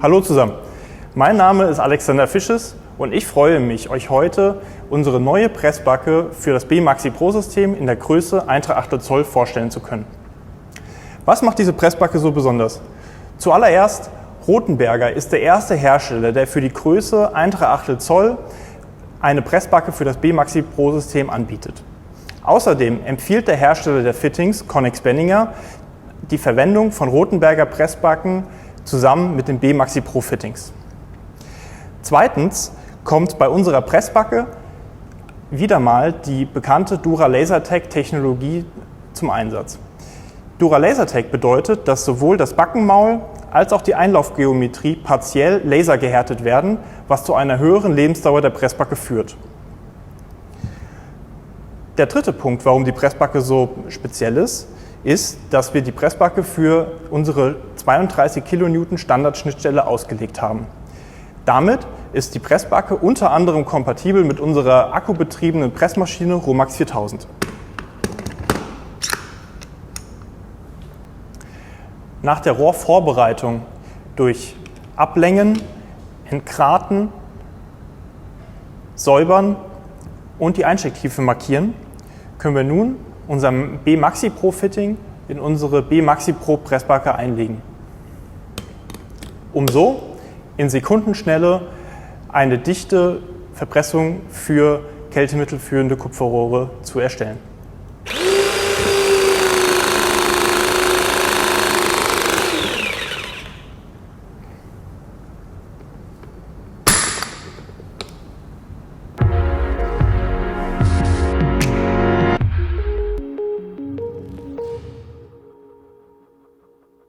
Hallo zusammen, mein Name ist Alexander Fisches und ich freue mich, euch heute unsere neue Pressbacke für das B-Maxi Pro System in der Größe 1/3 Zoll vorstellen zu können. Was macht diese Pressbacke so besonders? Zuallererst, Rothenberger ist der erste Hersteller, der für die Größe 1/3 Zoll eine Pressbacke für das B-Maxi Pro System anbietet. Außerdem empfiehlt der Hersteller der Fittings, Konex-Benninger, die Verwendung von Rothenberger Pressbacken zusammen mit den B-Maxi Pro Fittings. Zweitens kommt bei unserer Pressbacke wieder mal die bekannte Dura-Lasertec-Technologie zum Einsatz. Dura-Lasertec bedeutet, dass sowohl das Backenmaul als auch die Einlaufgeometrie partiell lasergehärtet werden, was zu einer höheren Lebensdauer der Pressbacke führt. Der dritte Punkt, warum die Pressbacke so speziell ist, dass wir die Pressbacke für unsere 32 kN Standardschnittstelle ausgelegt haben. Damit ist die Pressbacke unter anderem kompatibel mit unserer akkubetriebenen Pressmaschine Romax 4000. Nach der Rohrvorbereitung durch Ablängen, Entgraten, Säubern und die Einstecktiefe markieren, können wir nun unser B-Maxi Pro Fitting in unsere B-Maxi Pro Pressbacke einlegen, um so in Sekundenschnelle eine dichte Verpressung für kältemittelführende Kupferrohre zu erstellen.